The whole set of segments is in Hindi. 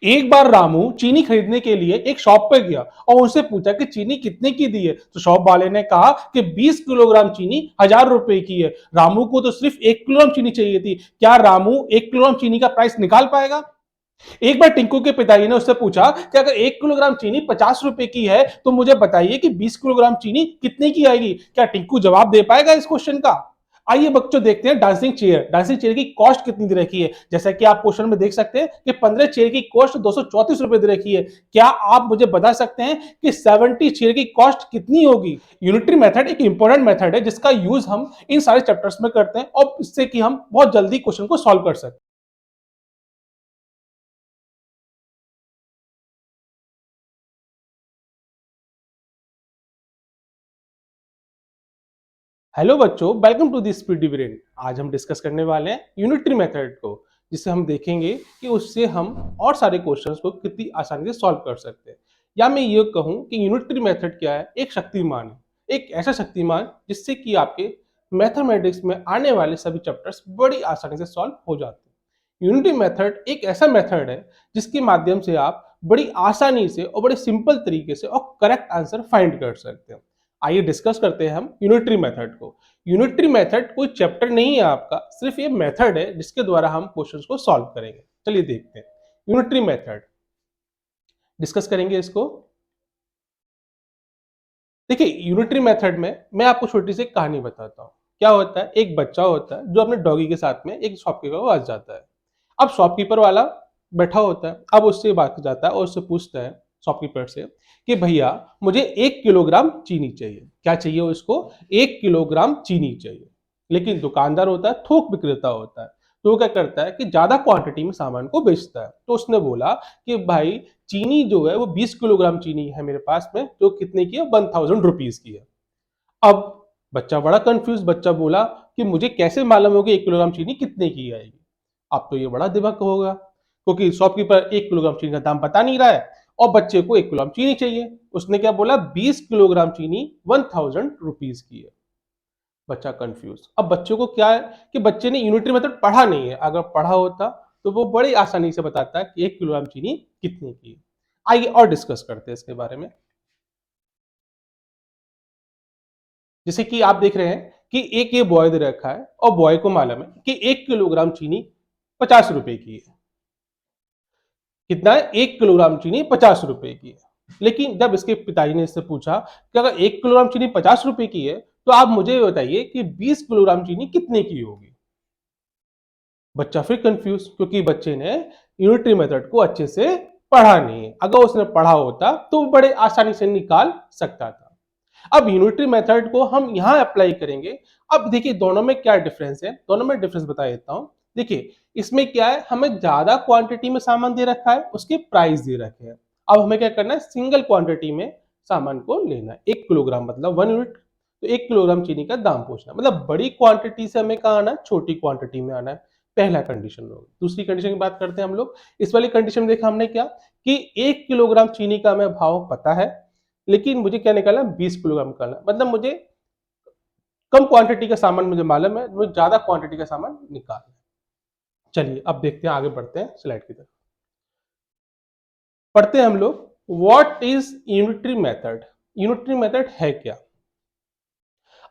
एक बार रामू चीनी खरीदने के लिए एक शॉप पर गया और उनसे पूछा कि चीनी कितने की दी है। तो शॉप वाले ने कहा कि 20 किलोग्राम चीनी 1000 रुपए की है। रामू को तो सिर्फ 1 किलोग्राम चीनी चाहिए थी। क्या रामू 1 किलोग्राम चीनी का प्राइस निकाल पाएगा? एक बार टिंकू के पिताजी ने उससे पूछा कि अगर 1 किलोग्राम चीनी 50 रुपए की है तो मुझे बताइए कि 20 किलोग्राम चीनी कितने की आएगी। क्या टिंकू जवाब दे पाएगा इस क्वेश्चन का? आइए बच्चों देखते हैं डांसिंग चेयर। डांसिंग चेयर की कॉस्ट कितनी दे रखी है। जैसा कि आप क्वेश्चन में देख सकते हैं कि 15 चेयर की कॉस्ट 234 रुपए दे रखी है। क्या आप मुझे बता सकते हैं कि 70 चेयर की कॉस्ट कितनी होगी? यूनिटरी मेथड एक इंपॉर्टेंट मेथड है जिसका यूज हम इन सारे चैप्टर्स में करते हैं और इससे कि हम बहुत जल्दी क्वेश्चन को सॉल्व कर सकते हैं। हेलो बच्चों, welcome to the speed dividend. आज हम डिस्कस करने वाले हैं यूनिटरी मेथड को, जिससे हम देखेंगे कि उससे हम और सारे क्वेश्चंस को कितनी आसानी से सॉल्व कर सकते हैं। या मैं ये कहूँ कि यूनिटरी मेथड क्या है, एक शक्तिमान है, एक ऐसा शक्तिमान जिससे कि आपके मैथमेटिक्स में आने वाले सभी चैप्टर्स बड़ी आसानी से सॉल्व हो जाते हैं। यूनिटरी मेथड एक ऐसा मेथड है जिसके माध्यम से आप बड़ी आसानी से और बड़े सिंपल तरीके से और करेक्ट आंसर फाइंड कर सकते हैं। आइए डिस्कस करते हैं हम यूनिटरी मेथड को। यूनिटरी मेथड कोई चैप्टर नहीं है आपका, सिर्फ ये मेथड है जिसके द्वारा हम क्वेश्चंस को सॉल्व करेंगे। चलिए देखते हैं यूनिटरी मेथड, डिस्कस करेंगे इसको। देखिए यूनिटरी मेथड में मैं आपको छोटी सी एक कहानी बताता हूँ। क्या होता है, एक बच्चा होता है जो अपने डॉगी के साथ में एक शॉपकीपर के पास जाता है। अब शॉपकीपर वाला बैठा होता है, अब उससे बात जाता है और उससे पूछता है शॉपकीपर से कि भैया मुझे 1 किलोग्राम चीनी चाहिए। क्या चाहिए उसको? 1 किलोग्राम चीनी चाहिए। लेकिन दुकानदार होता है, थोक विक्रेता होता है, तो वो क्या करता है कि ज्यादा क्वांटिटी में सामान को बेचता है। तो उसने बोला कि भाई चीनी जो है वो 20 किलोग्राम चीनी है मेरे पास में, जो कितने की है, 1000 रुपीज की है। अब बच्चा बड़ा कंफ्यूज, बच्चा बोला कि मुझे कैसे मालूम होगी 1 किलोग्राम चीनी कितने की आएगी। अब तो ये बड़ा दिमाग होगा, क्योंकि शॉपकीपर 1 किलोग्राम चीनी का दाम बता नहीं रहा है और बच्चे को 1 किलोग्राम चीनी चाहिए। उसने क्या बोला? 20 किलोग्राम चीनी 1000 रुपीज की है। बच्चा कंफ्यूज। अब बच्चों को क्या है कि बच्चे ने यूनिटरी मेथड पढ़ा नहीं है। अगर पढ़ा होता तो वो बड़ी आसानी से बताता है कि 1 किलोग्राम चीनी कितने की है। आइए और डिस्कस करते हैं इसके बारे में। जैसे कि आप देख रहे हैं कि एक ये बॉय दे रखा है और बॉय को मालूम है कि 1 किलोग्राम चीनी 50 रुपए की है। कितना है? 1 किलोग्राम चीनी 50 रुपए की है। लेकिन जब इसके पिताजी ने इससे पूछा कि अगर 1 किलोग्राम चीनी 50 रुपए की है तो आप मुझे ये बताइए कि 20 किलोग्राम चीनी कितने की होगी। बच्चा फिर कंफ्यूज, क्योंकि बच्चे ने यूनिटरी मेथड को अच्छे से पढ़ा नहीं है। अगर उसने पढ़ा होता तो बड़े आसानी से निकाल सकता था। अब यूनिटरी मेथड को हम यहां अप्लाई करेंगे। अब देखिए दोनों में क्या डिफरेंस है, दोनों में डिफरेंस बता देता हूं। देखिए इसमें क्या है, हमें ज्यादा क्वांटिटी में सामान दे रखा है, उसके प्राइस दे रखे हैं। अब हमें क्या करना है, सिंगल क्वांटिटी में सामान को लेना है। 1 किलोग्राम मतलब 1 यूनिट, तो 1 किलोग्राम चीनी का दाम पूछना, मतलब बड़ी क्वांटिटी से हमें कहा आना है, छोटी क्वांटिटी में आना है। पहला कंडीशन होगी। दूसरी कंडीशन की बात करते हैं हम लोग। इस वाली कंडीशन में देखा हमने क्या कि 1 किलोग्राम चीनी का हमें भाव पता है, लेकिन मुझे क्या निकालना है, 20 किलोग्राम निकालना, मतलब मुझे कम क्वांटिटी का सामान मुझे मालूम है, मुझे ज्यादा क्वांटिटी का सामान निकालना है। चलिए अब देखते हैं, आगे बढ़ते हैं स्लाइड की तरफ। पढ़ते हैं हम लोग, what is unitary method. Unitary method है क्या?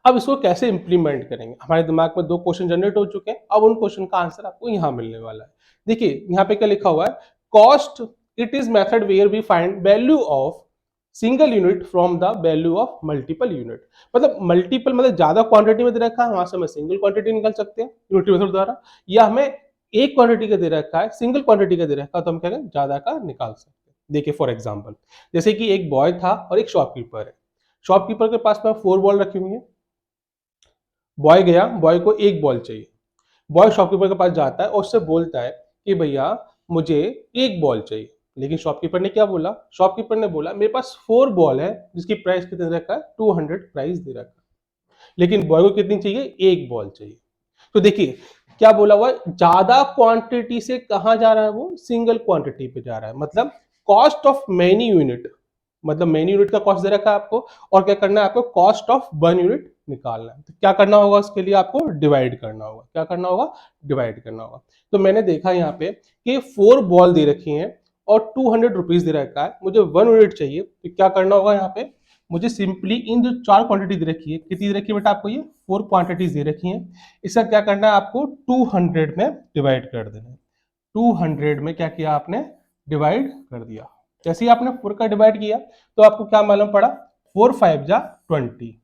अब इसको कैसे इंप्लीमेंट करेंगे? हमारे दिमाग में दो क्वेश्चन जनरेट हो चुके हैं, अब उन क्वेश्चन का आंसर आपको यहां मिलने वाला है। देखिए यहाँ पे क्या लिखा हुआ है, cost it is method where we find value of single unit from the value of multiple unit. मतलब मल्टीपल मतलब ज्यादा क्वांटिटी में दे रखा है, वहां से हमें सिंगल क्वांटिटी निकाल सकते हैं यूनिटरी मेथड द्वारा, या हमें एक क्वांटिटी का दे रखा है, सिंगल क्वांटिटी का दे रखा है, तो हम क्या करें, ज्यादा का निकाल सकते हैं। देखिए फॉर एग्जाम्पल, जैसे कि एक बॉय था और एक शॉपकीपर है। शॉपकीपर के पास में 4 बॉल रखी हुई है। बॉय गया, बॉय को एक बॉल चाहिए। बॉय शॉपकीपर के पास जाता है और उससे बोलता है कि भैया मुझे एक बॉल चाहिए। लेकिन शॉपकीपर ने क्या बोला, शॉपकीपर ने बोला मेरे पास 4 बॉल है जिसकी प्राइस कितने दे रखा है, 200 प्राइस दे रखा है। लेकिन बॉय को कितनी चाहिए, एक बॉल चाहिए। तो देखिए क्या बोला हुआ है, ज्यादा क्वांटिटी से कहां जा रहा है, वो सिंगल क्वांटिटी पे जा रहा है। मतलब कॉस्ट ऑफ मेनी यूनिट, मतलब मेनी यूनिट का कॉस्ट दे रखा है आपको, और क्या करना है आपको, कॉस्ट ऑफ 1 यूनिट निकालना है। तो क्या करना होगा उसके लिए, आपको डिवाइड करना होगा। क्या करना होगा, डिवाइड करना होगा। तो मैंने देखा यहाँ पे कि 4 बॉल दे रखी हैं और 200 रुपीज दे रखा है, मुझे 1 यूनिट चाहिए, तो क्या करना होगा यहाँ पे, मुझे सिंपली इन जो 4 क्वांटिटी दे रखी है, कितनी दे रखी है बेटा आपको, ये 4 क्वांटिटीज दे रखी हैं, इसका क्या करना है आपको 200 में डिवाइड कर देना है। 200 में क्या किया आपने, डिवाइड कर दिया। जैसे ही आपने 4 का डिवाइड किया तो आपको क्या मालूम पड़ा, 4 5 जा 20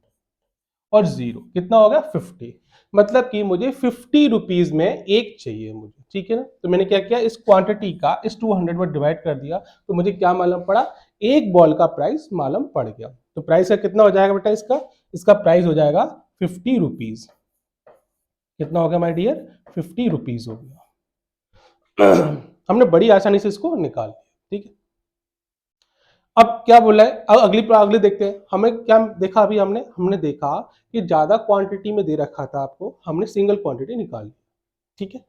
और 0 कितना होगा 50, मतलब कि मुझे 50 रुपीज में एक चाहिए मुझे, ठीक है ना। तो मैंने क्या किया, इस क्वांटिटी का इस 200 में डिवाइड कर दिया, तो मुझे क्या मालूम पड़ा, एक बॉल का प्राइस मालूम पड़ गया। तो प्राइस का कितना हो जाएगा बेटा, इसका इसका प्राइस हो जाएगा 50 रुपीज। कितना हो गया माय डियर, 50 रुपीज हो गया। हमने बड़ी आसानी से इसको निकाल लिया, ठीक है। अब क्या बोला है, अब अगली देखते हैं, हमें क्या देखा अभी हमने हमने देखा कि ज्यादा क्वांटिटी में दे रखा था आपको, हमने सिंगल क्वांटिटी निकाल ली, ठीक है।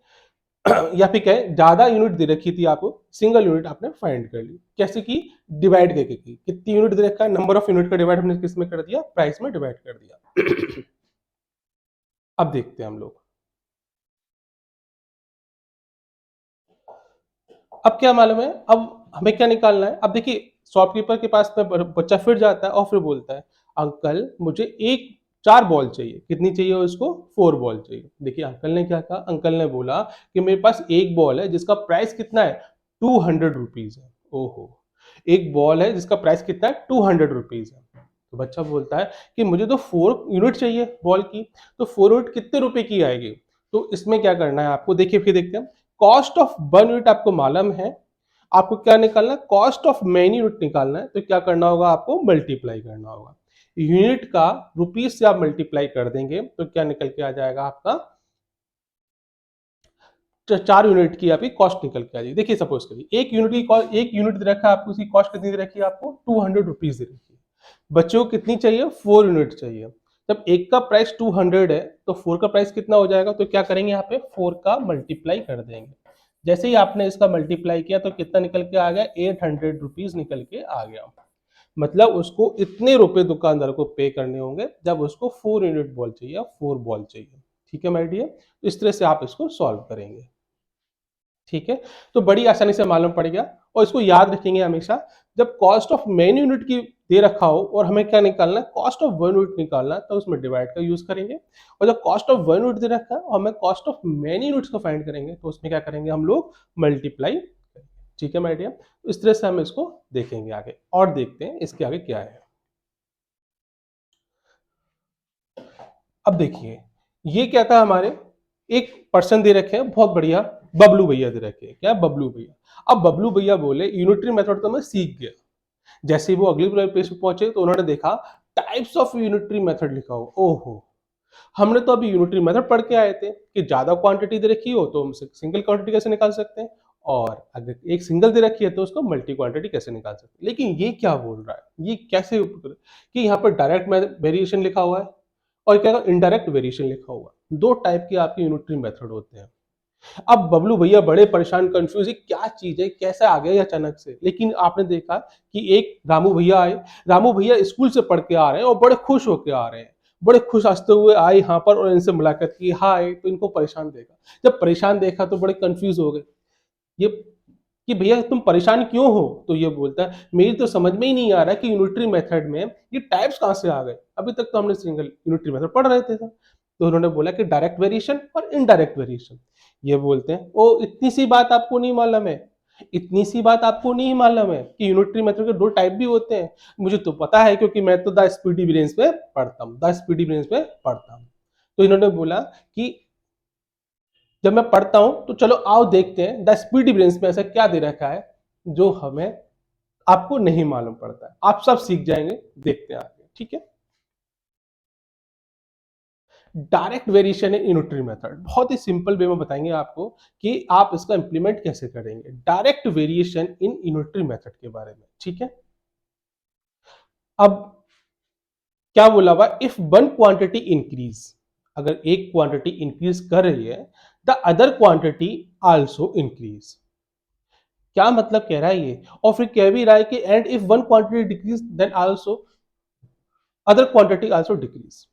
या फिर क्या है, ज्यादा यूनिट दे रखी थी आपको, सिंगल यूनिट आपने फाइंड कर ली, कैसे की, डिवाइड करके की, कितनी यूनिट दे रखा है, नंबर ऑफ यूनिट का डिवाइड हमने किस में कर दिया, प्राइस में डिवाइड कर दिया। अब देखते हैं हम लोग, अब क्या मालूम है, अब हमें क्या निकालना है। अब देखिए शॉपकीपर के पास में बच्चा फिर जाता है और फिर बोलता है, अंकल मुझे एक 4 बॉल चाहिए, कितनी चाहिए उसको, 4 बॉल चाहिए। देखिए अंकल ने क्या कहा, अंकल ने बोला कि मेरे पास एक बॉल है जिसका प्राइस कितना है, 200 रुपीज है। ओहो, एक बॉल है जिसका प्राइस कितना है, 200 रुपीज है। तो बच्चा बोलता है कि मुझे तो 4 यूनिट चाहिए बॉल की, तो 4 यूनिट कितने रुपए की आएगी। तो इसमें क्या करना है आपको, देखिए फिर देखते हैं, कॉस्ट ऑफ 1 यूनिट आपको मालूम है, आपको क्या निकालना है, कॉस्ट ऑफ मेनी यूनिट निकालना है। तो क्या करना होगा, आपको मल्टीप्लाई करना होगा, यूनिट का रुपीज से आप मल्टीप्लाई कर देंगे तो क्या निकल के आ जाएगा आपका, 4 यूनिट की आपकी कॉस्ट निकल के आ जाएगी। देखिए सपोज करिए एक यूनिट की कॉस्ट, एक यूनिट दे रखा है आपको, उसकी कॉस्ट कितनी दे रखी है आपको, 200 रुपीज दे रखी है। बच्चों को कितनी चाहिए, 4 यूनिट चाहिए। जब एक का प्राइस 200 है तो 4 का प्राइस कितना हो जाएगा, तो क्या करेंगे यहाँ पे 4 का मल्टीप्लाई कर देंगे। जैसे ही आपने इसका मल्टीप्लाई किया तो कितना निकल के आ गया, 800 रुपीज निकल के आ गया। मतलब उसको इतने रुपए दुकानदार को पे करने होंगे जब उसको 4 यूनिट बॉल चाहिए, 4 बॉल चाहिए, ठीक है माय डियर। इस तरह से आप इसको सॉल्व करेंगे, ठीक है। तो बड़ी आसानी से मालूम पड़ गया, और इसको याद रखेंगे हमेशा, जब कॉस्ट ऑफ मेन यूनिट की दे रखा हो और हमें क्या निकालना है, कॉस्ट ऑफ 1 यूनिट निकालना है, तो उसमें डिवाइड का यूज करेंगे। और जब कॉस्ट ऑफ 1 यूनिट दे रखा है और हमें कॉस्ट ऑफ मेनी यूनिट्स को फाइंड करेंगे, तो उसमें क्या करेंगे हम लोग, मल्टीप्लाई, ठीक है माय डियर। इस तरह से हम इसको देखेंगे आगे, और देखते हैं इसके आगे क्या है। अब देखिए ये क्या था, हमारे एक पर्सन दे रखे हैं बहुत बढ़िया, बबलू भैया दे रखे हैं, क्या बबलू भैया। अब बबलू भैया बोले यूनिटरी मेथड तो मैं सीख गया। जैसे ही वो अगली पेज पे पहुंचे तो उन्होंने देखा टाइप्स ऑफ यूनिटरी मेथड लिखा हो। ओहो, हमने तो अभी यूनिटरी मेथड पढ़ के आए थे कि ज्यादा क्वांटिटी दे रखी हो तो हम सिंगल क्वांटिटी कैसे निकाल सकते हैं, और अगर एक सिंगल दे रखी है तो उसको मल्टी क्वांटिटी कैसे निकाल सकते हैं। लेकिन ये क्या बोल रहा है, ये कैसे कि यहाँ पर डायरेक्ट वेरिएशन लिखा हुआ है और क्या इनडायरेक्ट वेरिएशन लिखा हुआ है। दो टाइप के आपके यूनिटरी मेथड होते हैं। अब बबलू भैया बड़े परेशान, कंफ्यूज है क्या चीज है, कैसे आ गया अचानक से। लेकिन आपने देखा कि एक रामू भैया आए, रामू भैया स्कूल से पढ़ के आ रहे हैं और बड़े खुश होके आ रहे हैं, बड़े खुश हंसते हुए आए यहाँ पर और इनसे मुलाकात की, हाय, तो इनको परेशान देखा। जब परेशान देखा तो बड़े कंफ्यूज हो गए, ये कि भैया तुम परेशान क्यों हो। तो ये बोलता है मेरी तो समझ में ही नहीं आ रहा कि यूनिटरी मेथड में ये टाइप्स कहाँ से आ गए, अभी तक तो हमने सिंगल यूनिटरी मेथड पढ़ रहे थे। तो उन्होंने बोला कि डायरेक्ट वेरिएशन और इनडायरेक्ट वेरिएशन। ये बोलते हैं ओ इतनी सी बात आपको नहीं मालूम है, इतनी सी बात आपको नहीं मालूम है कि यूनिटरी मेथड के दो टाइप भी होते हैं। मुझे तो पता है क्योंकि मैं तो द स्पीडी ब्रेन्स पे पढ़ता हूँ, द स्पीडी ब्रेन्स पे पढ़ता हूँ। तो इन्होंने बोला कि जब मैं पढ़ता हूं तो चलो आओ देखते हैं द स्पीडी ब्रेन्स में ऐसा क्या दे रखा है जो हमें आपको नहीं मालूम पड़ता है। आप सब सीख जाएंगे, देखते हैं आगे, ठीक है। Direct variation in unitary method बहुत ही सिंपल वे में बताएंगे आपको कि आप इसका इंप्लीमेंट कैसे करेंगे, direct variation in unitary method के बारे में, ठीक है। अब क्या बोला हुआ, इफ वन क्वांटिटी इंक्रीज, अगर एक क्वांटिटी इंक्रीज कर रही है, the other quantity also increase. क्या मतलब कह रहा है ये, और फिर कह भी रहा है कि and if one quantity decrease then also other quantity also decrease.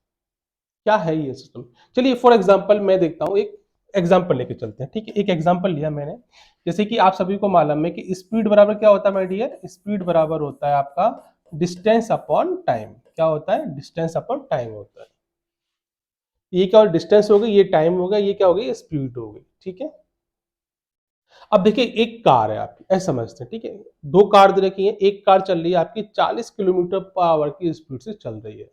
क्या है ये सिस्टम, चलिए फॉर एग्जांपल मैं देखता हूं, एक एग्जाम्पल लेके चलते हैं, ठीक है। एक एग्जाम्पल लिया मैंने, जैसे कि आप सभी को मालूम है कि स्पीड बराबर क्या होता है माय डियर, स्पीड बराबर होता है आपका डिस्टेंस अपॉन टाइम। क्या होता है, डिस्टेंस अपॉन टाइम होता है। ये क्या, डिस्टेंस हो गई, ये टाइम हो गया, ये क्या हो गई, स्पीड हो गई, ठीक है। अब देखिए एक कार है आपकी, ऐसा समझते हैं, ठीक है। दो कार दे रखी है, एक कार चल रही है आपकी 40 किलोमीटर पर आवर की स्पीड से चल रही है।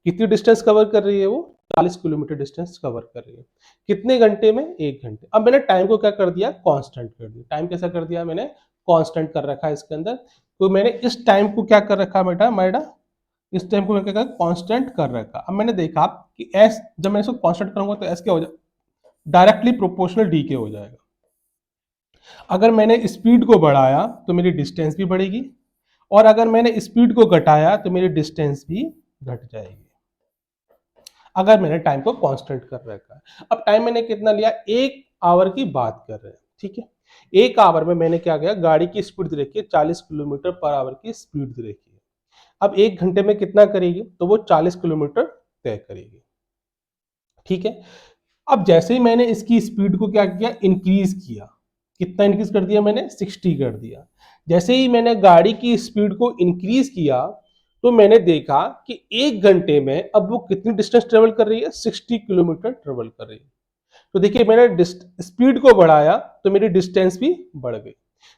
कितनी डिस्टेंस कवर कर रही है वो, 40 किलोमीटर डिस्टेंस कवर कर रही है। कितने घंटे में, 1 घंटे। अब मैंने टाइम को क्या कर दिया, कांस्टेंट कर दिया। टाइम कैसा कर दिया मैंने, कांस्टेंट कर रखा है इसके अंदर। तो मैंने इस टाइम को क्या कर रखा है बेटा, मैडम इस टाइम को मैं क्या कांस्टेंट कर रखा। अब मैंने देखा कि एस, जब मैं इसको कांस्टेंट करूंगा तो एस क्या हो जाएगा, डायरेक्टली प्रोपोर्शनल डी के हो जाएगा। अगर मैंने स्पीड को बढ़ाया तो मेरी डिस्टेंस भी बढ़ेगी, और अगर मैंने स्पीड को घटाया तो मेरी डिस्टेंस भी घट जाएगी, अगर मैंने टाइम को कांस्टेंट कर रखा है। अब टाइम मैंने कितना लिया, 1 आवर की बात कर रहे हैं, ठीक है। 1 आवर में मैंने क्या किया, गाड़ी की स्पीड दे रखी है 40 किलोमीटर पर आवर की स्पीड दे रखी है। अब 1 घंटे में कितना करेगी, तो वो 40 किलोमीटर तय करेगी, ठीक है। अब जैसे ही मैंने इसकी स्पीड को क्या किया, इंक्रीज किया। कितना इंक्रीज कर दिया मैंने, 60 कर दिया। जैसे ही मैंने गाड़ी की स्पीड को इंक्रीज किया तो मैंने देखा कि 1 घंटे में अब वो कितनी डिस्टेंस ट्रेवल कर रही है, 60 किलोमीटर ट्रेवल कर रही है। तो देखिए मैंने स्पीड को बढ़ाया तो मेरी डिस्टेंस भी बढ़ गई।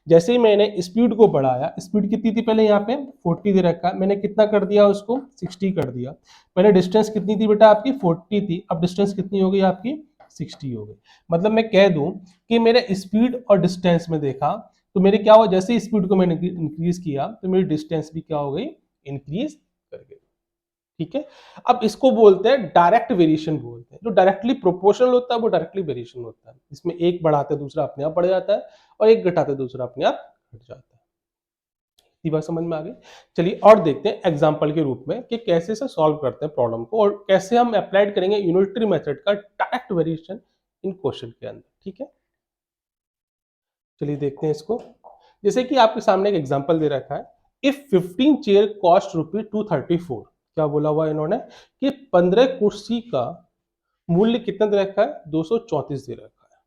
जैसे ही मैंने स्पीड को बढ़ाया, स्पीड कितनी थी पहले, यहाँ पे 40 दे रखा है, मैंने कितना कर दिया उसको, 60 कर दिया। पहले डिस्टेंस कितनी थी बेटा आपकी, 40 थी, अब डिस्टेंस कितनी हो गई आपकी, 60 हो गई। मतलब मैं कह दूं कि मेरे स्पीड और डिस्टेंस में देखा तो मेरे क्या हुआ, जैसे ही स्पीड को मैंने इंक्रीज किया तो मेरी डिस्टेंस भी क्या हो गई, इंक्रीज कर गई, ठीक है। अब इसको बोलते हैं डायरेक्ट वेरिएशन बोलते हैं। जो डायरेक्टली प्रोपोर्शनल होता है वो डायरेक्टली वेरिएशन होता है, इसमें एक बढ़ाते दूसरा अपने आप बढ़ जाता है, और एक घटाते दूसरा अपने आप घट जाता है। ये बात समझ में आ गई। चलिए और देखते हैं एग्जांपल के रूप में कि कैसे से सॉल्व करते हैं प्रॉब्लम को, और कैसे हम अप्लाइड करेंगे यूनिटरी मेथड का डायरेक्ट वेरिएशन इन क्वेश्चन के अंदर, ठीक है। चलिए देखते हैं इसको। जैसे कि आपके सामने एक एग्जांपल दे रखा है, इफ 15 चेयर कॉस्ट रुपीज 234। क्या बोला हुआ इन्होंने कि 15 कुर्सी का मूल्य कितना दे रखा है, 234 दे रखा है।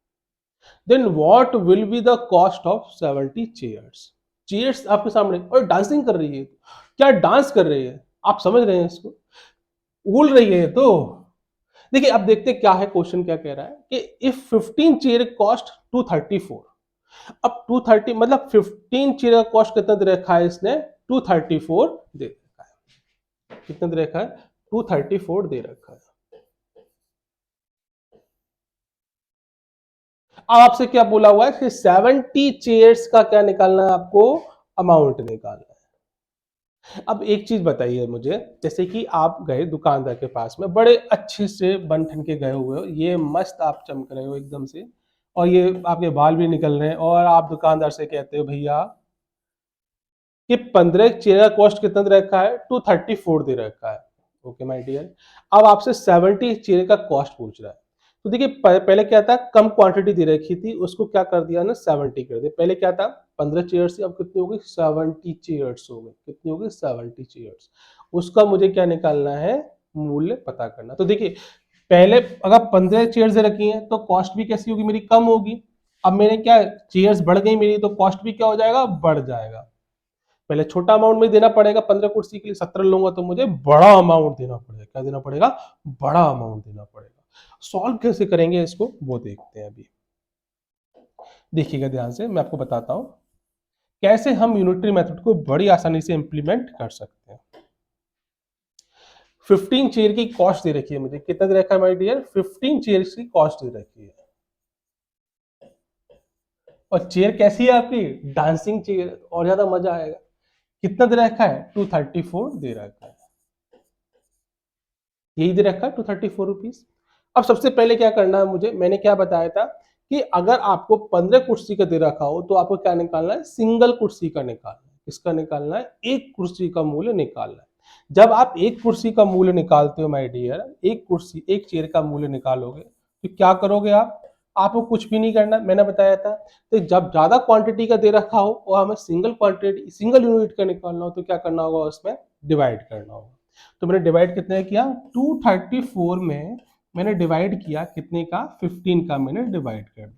Then what will be the cost of 70 chairs. Chairs आपके सामने और डांसिंग कर रही है, क्या डांस कर रही है, आप समझ रहे हैं इसको, बोल रही है। तो देखिए अब देखते हैं क्या है क्वेश्चन, क्या कह रहा है कि इफ 15 चेयर कॉस्ट 234। अब 230 मतलब 15 चेयर का कॉस्ट कितना दे रखा है इसने, 234 दे रखा है। कितना दे रखा है, 234 दे रखा है। अब आपसे क्या बोला हुआ है कि 70 चेयर्स का क्या निकालना है आपको, अमाउंट निकालना है। अब एक चीज बताइए मुझे, जैसे कि आप गए दुकानदार के पास में, बड़े अच्छे से बन ठन के गए हुए हो, ये मस्त आप चमक रहे हो एकदम से, और ये आपके बाल भी निकल रहे हैं, और आप दुकानदार से कहते हो भैया कि 15 चेयर का कॉस्ट कितना दे रखा है, 234 दे रखा है। ओके माय डियर, अब आपसे 70 चेयर का कॉस्ट पूछ रहा है। तो देखिए पहले क्या था, कम क्वांटिटी दे रखी थी, उसको क्या कर दिया ना, 70 कर दिया। पहले क्या था, 15 चेयर्स थी, अब कितनी हो गई, 70 चेयर्स हो गई। कितनी हो गई, 70 चेयर्स। उसका मुझे क्या निकालना है, मूल्य पता करना। तो देखिए पहले अगर 15 चेयर्स दे रखी हैं तो कॉस्ट भी कैसी होगी, मेरी कम होगी। अब मैंने क्या, चेयर्स बढ़ गई मेरी, तो कॉस्ट भी क्या हो जाएगा, बढ़ जाएगा। पहले छोटा अमाउंट में देना पड़ेगा, 15 कुर्सी के लिए 17 लूंगा तो मुझे बड़ा अमाउंट देना पड़ेगा। क्या देना पड़ेगा, बड़ा अमाउंट देना पड़ेगा। सॉल्व कैसे करेंगे इसको, वो देखते हैं अभी। देखिएगा ध्यान से, मैं आपको बताता हूं कैसे हम यूनिटरी मेथड को बड़ी आसानी से इंप्लीमेंट कर सकते हैं। 15 चेयर की कॉस्ट दे रखी है मुझे, कितना दे रखा है माय डियर, 15 चेयर की कॉस्ट दे रखी है। और चेयर कैसी है आपकी, डांसिंग चेयर, और ज्यादा मजा आएगा। कितना दे रखा है, 234 दे रखा है, यही दे रखा है 234 रुपीज। अब सबसे पहले क्या करना है मुझे, मैंने क्या बताया था कि अगर आपको 15 कुर्सी का दे रखा हो तो आपको क्या निकालना है, सिंगल कुर्सी का निकालना है। किसका निकालना है, एक कुर्सी का मूल्य निकालना है। जब आप एक कुर्सी का मूल्य निकालते हो माय डियर, एक कुर्सी एक चेयर का मूल्य निकालोगे तो क्या करोगे आप, आपको कुछ भी नहीं करना, मैंने बताया था। तो जब ज्यादा क्वांटिटी का दे रखा हो और हमें सिंगल क्वांटिटी सिंगल यूनिट का निकालना हो तो क्या करना होगा, उसमें डिवाइड करना होगा। तो मैंने डिवाइड कितने किया, 234 में मैंने डिवाइड किया कितने का, 15 का मैंने डिवाइड कर दिया।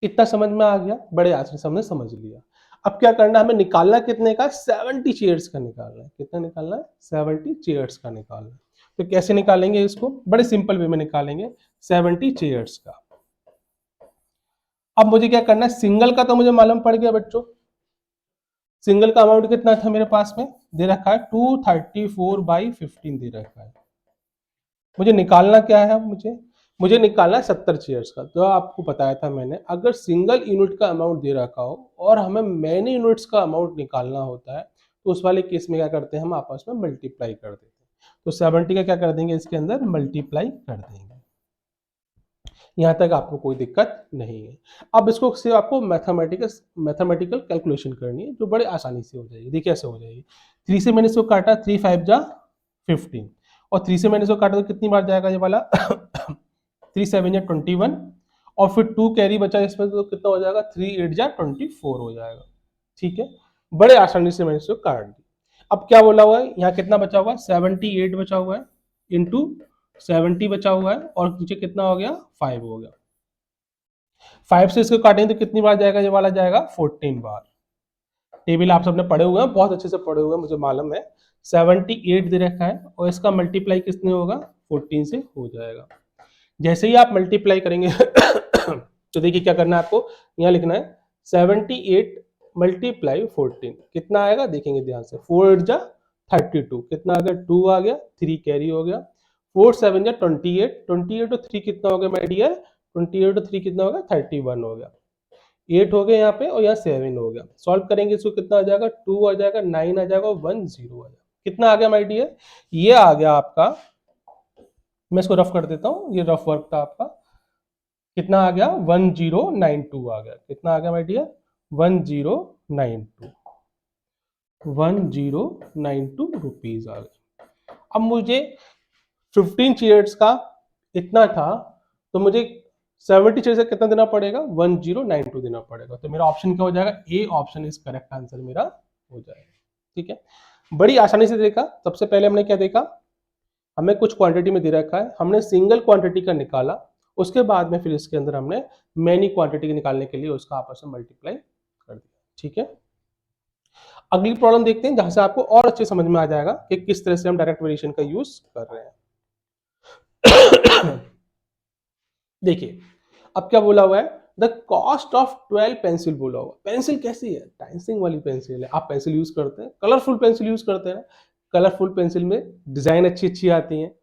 इतना समझ में आ गया, बड़े आसानी से हमने समझ लिया। अब क्या करना है, हमें निकालना कितने का, 70 चेयर्स का निकालना है। कितना निकालना है, 70 चेयर्स का निकालना है। तो कैसे निकालेंगे इसको, बड़े सिंपल वे में निकालेंगे 70 चेयर्स का। अब मुझे क्या करना है, सिंगल का तो मुझे मालूम पड़ गया बच्चों, सिंगल का अमाउंट कितना था मेरे पास में, दे रखा है 234/15 दे रखा है। मुझे निकालना क्या है, मुझे निकालना है 70 चेयर्स का। तो आपको बताया था मैंने, अगर सिंगल यूनिट का अमाउंट दे रखा हो और हमें मैनी यूनिट्स का अमाउंट निकालना होता है, तो उस वाले केस में क्या करते हैं, हम आपस में मल्टीप्लाई कर देते हैं। तो 70 का क्या कर देंगे, इसके अंदर मल्टीप्लाई कर देंगे। यहाँ तक आपको कोई दिक्कत नहीं है। अब इसको सिर्फ आपको मैथमेटिकल कैलकुलेशन करनी है, जो बड़े आसानी से हो जाएगी। देखिए कैसे हो जाएगी, 3 से मैंने इसको काटा, 3 5 जा 15, और 3 से मैंने इसको काटा तो कितनी बार जाएगा ये वाला 3 7 जा 21, और फिर 2 कैरी बचा इसमें, तो कितना हो जाएगा, 3 8 जा 24 हो जाएगा। ठीक है, बड़े आसानी से मैंने इसको काट दी। अब क्या बोला हुआ है, यहाँ कितना बचा हुआ है, 78 बचा हुआ है, इंटू 70 बचा हुआ है, और नीचे कितना हो गया, 5 हो गया। 5 से इसको काटेंगे तो कितनी बार जाएगा, ये वाला जाएगा 14 बार। टेबल आप सबने पढ़े हुए हैं, बहुत अच्छे से पढ़े हुए हैं, मुझे मालूम है। 78 दे रखा है, और इसका मल्टीप्लाई किसने होगा, 14 से हो जाएगा। जैसे ही आप मल्टीप्लाई करेंगे तो देखिए क्या करना है आपको, यहाँ लिखना है 78 मल्टीप्लाई 14, कितना आएगा देखेंगे ध्यान से, 4 8 जा 32, कितना आ गया, 2 आ गया, 3 कैरी हो गया, 4 7 जा 28, 28 और 3 कितना हो गया माय डियर, 28 और 3 कितना हो गया, 31 हो गया। 8 हो गया यहाँ पे, और यहाँ 7 हो गया। सॉल्व करेंगे इसको, कितना आ जाएगा, 2 आ जाएगा, 9 आ जाएगा, 1 0 आ जाएगा। कितना आ गया माय डियर, ये आ गया आपका, मैं इसको रफ कर देता हूँ, ये रफ वर्क था आपका। कितना आ गया, 1092 आ गया। कितना आ गया माय डियर, 1092, 1092 रुपीज आ गए। अब मुझे 15 चेयर्स का इतना था, तो मुझे 70 चेयर्स का कितना देना पड़ेगा, 1092 देना पड़ेगा। तो मेरा ऑप्शन क्या हो जाएगा, A option is correct answer मेरा हो जाएगा। ठीक है, बड़ी आसानी से देखा। सबसे पहले हमने क्या देखा, हमें कुछ क्वांटिटी में दे रखा है, हमने सिंगल क्वांटिटी का निकाला, उसके बाद में फिर इसके अंदर हमने मैनी क्वांटिटी के निकालने के लिए उसका आपस में मल्टीप्लाई कर दिया। ठीक है, अगली प्रॉब्लम देखते हैं, जहां से आपको और अच्छे समझ में आ जाएगा कि किस तरह से हम डायरेक्ट वेरिएशन का यूज कर रहे हैं। देखिए अब क्या बोला हुआ है, द कॉस्ट ऑफ 12 पेंसिल बोला हुआ। पेंसिल कैसी है, डांसिंग वाली पेंसिल है। आप पेंसिल यूज करते हैं, कलरफुल पेंसिल यूज करते हैं, कलरफुल पेंसिल में डिजाइन अच्छी अच्छी आती हैं,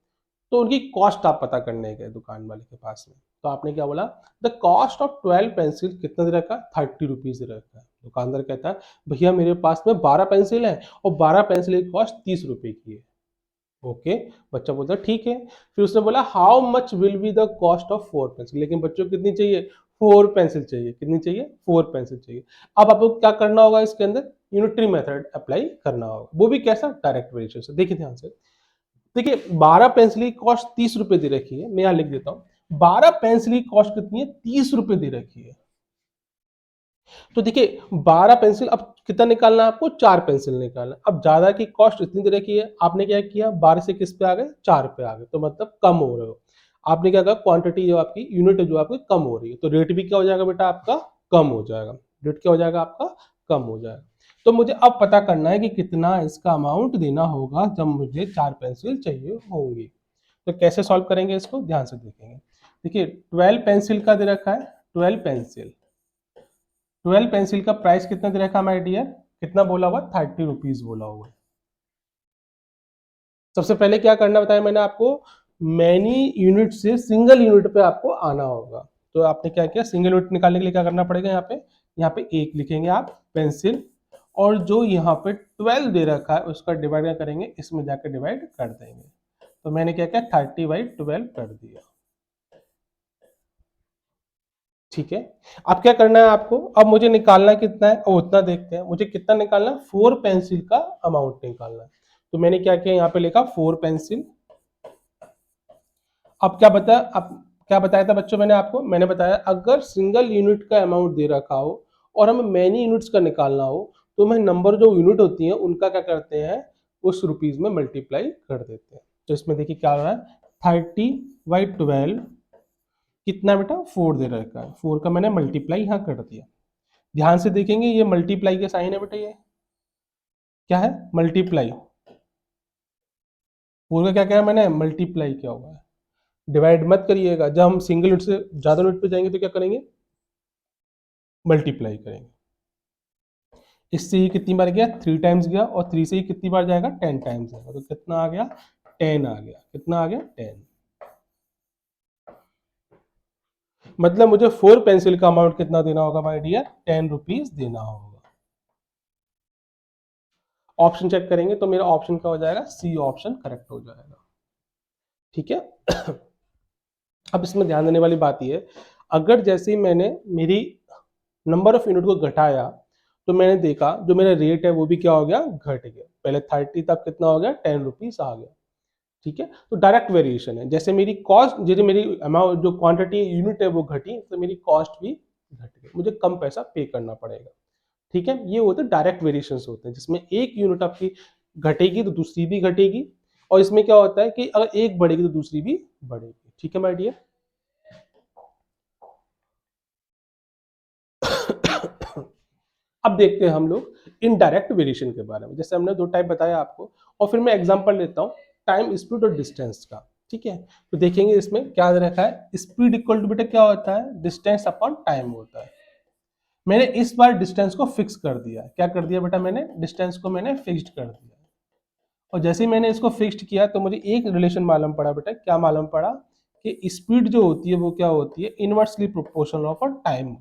तो उनकी कॉस्ट आप पता करने गए दुकान वाले के पास में। तो आपने क्या बोला, द कॉस्ट ऑफ 12 पेंसिल कितना दे रखा है, 30 रुपीज दे रखा है। दुकानदार कहता है भैया मेरे पास में 12 पेंसिल है, और 12 पेंसिल की कॉस्ट 30 रुपए की है। ओके, बच्चा बोलता ठीक है। फिर उसने बोला how much will be the cost of 4 pencil, लेकिन बच्चों कितनी चाहिए, 4 पेंसिल चाहिए। कितनी चाहिए, 4 पेंसिल चाहिए। अब आपको क्या करना होगा, इसके अंदर यूनिटरी मेथड अप्लाई करना होगा, वो भी कैसा, डायरेक्ट वेरिएशन से। देखिए ध्यान से, देखिए 12 पेंसिल की कॉस्ट 30 रुपए दे रखी है, मैं यहां लिख देता हूं 12 पेंसिल की कॉस्ट कितनी है, 30 रुपए दे रखी है। तो देखिए 12 पेंसिल, अब कितना निकालना है आपको, 4 पेंसिल निकालना। अब ज्यादा की कॉस्ट इतनी दे रखी है, आपने क्या किया, 12 से किस पे आ गए, 4 पे आ गए, तो मतलब कम हो रहे हो। आपने क्या कहा, क्वांटिटी जो आपकी यूनिट जो आपकी कम हो रही है, तो रेट भी क्या हो जाएगा बेटा आपका, कम हो जाएगा। रेट क्या हो जाएगा आपका, कम हो जाएगा। तो मुझे अब पता करना है कि कितना इसका अमाउंट देना होगा जब मुझे 4 पेंसिल चाहिए होंगी। तो कैसे सॉल्व करेंगे इसको, ध्यान से देखेंगे। देखिए 12 पेंसिल का दे रखा है, 12 पेंसिल, 12 पेंसिल का प्राइस कितना दे रखा है माय डियर, कितना बोला हुआ, 30 रुपीज बोला हुआ है। सबसे पहले क्या करना बताया मैंने आपको, मैनी यूनिट से सिंगल यूनिट पे आपको आना होगा। तो आपने क्या किया, सिंगल यूनिट निकालने के लिए क्या करना पड़ेगा, यहाँ पे एक लिखेंगे आप पेंसिल, और जो यहाँ पे 12 दे रखा है उसका डिवाइड क्या करेंगे, इसमें जाकर डिवाइड कर देंगे। तो मैंने क्या किया, 30/12 कर दिया। ठीक है, अब क्या करना है आपको, अब मुझे निकालना कितना है, उतना देखते हैं। मुझे कितना निकालना है, 4 पेंसिल का अमाउंट निकालना है। तो मैंने क्या किया, यहाँ पे लिखा 4 पेंसिल। अब क्या बताया था बच्चों मैंने आपको, मैंने बताया अगर सिंगल यूनिट का अमाउंट दे रखा हो और हमें मैनी यूनिट्स का निकालना हो, तो मैं नंबर जो यूनिट होती है उनका क्या करते हैं, उस रुपीज में मल्टीप्लाई कर देते हैं। तो इसमें देखिए क्या हो रहा है, 30/12 कितना बेटा 4 दे रखा है, 4 का मैंने मल्टीप्लाई यहाँ कर दिया। ध्यान से देखेंगे ये मल्टीप्लाई का साइन है बेटा, ये क्या है मल्टीप्लाई, 4 का क्या क्या है मैंने मल्टीप्लाई किया हुआ है। डिवाइड मत करिएगा, जब हम सिंगल यूनिट से ज्यादा यूनिट पे जाएंगे तो क्या करेंगे मल्टीप्लाई करेंगे। इससे ये कितनी बार गया 3 टाइम्स गया, और 3 से ही कितनी बार जाएगा 10 टाइम्स जाएगा, तो कितना आ गया 10 आ गया। कितना आ गया 10। मतलब मुझे 4 पेंसिल का अमाउंट कितना देना होगा माय डियर 10 रुपीज देना होगा। ऑप्शन चेक करेंगे तो मेरा ऑप्शन क्या हो जाएगा, सी ऑप्शन करेक्ट हो जाएगा। ठीक है। अब इसमें ध्यान देने वाली बात यह है, अगर जैसे ही मैंने मेरी नंबर ऑफ यूनिट को घटाया तो मैंने देखा जो मेरा रेट है वो भी क्या हो गया घट गया। पहले 30 तब कितना हो गया 10 रुपीज आ गया। ठीक है, तो डायरेक्ट वेरिएशन है, जैसे मेरी कॉस्ट जैसे मेरी अमाउंट जो क्वांटिटी यूनिट है वो घटी तो मेरी कॉस्ट भी घट गई, मुझे कम पैसा पे करना पड़ेगा। ठीक है, ये होते हैं डायरेक्ट वेरिएशन होते हैं, जिसमें एक यूनिट आपकी घटेगी तो दूसरी भी घटेगी, और इसमें क्या होता है कि अगर एक बढ़ेगी तो दूसरी भी बढ़ेगी। ठीक है माय डियर। अब देखते हैं हम लोग इनडायरेक्ट वेरिएशन के बारे में। जैसे हमने 2 टाइप बताया आपको, और फिर मैं एग्जांपल लेता हूं टाइम स्पीड और डिस्टेंस का। ठीक है, तो देखेंगे इसमें क्या रखा है, स्पीड इक्वल टू बेटा क्या होता है डिस्टेंस अपॉन टाइम होता है। मैंने इस बार डिस्टेंस को फिक्स कर दिया। क्या कर दिया बेटा मैंने डिस्टेंस को मैंने फिक्स्ड कर दिया, और जैसे ही मैंने इसको फिक्स्ड किया तो मुझे एक रिलेशन मालूम पड़ा बेटा, क्या मालूम पड़ा कि स्पीड जो होती है वो क्या होती है inversely proportional of time.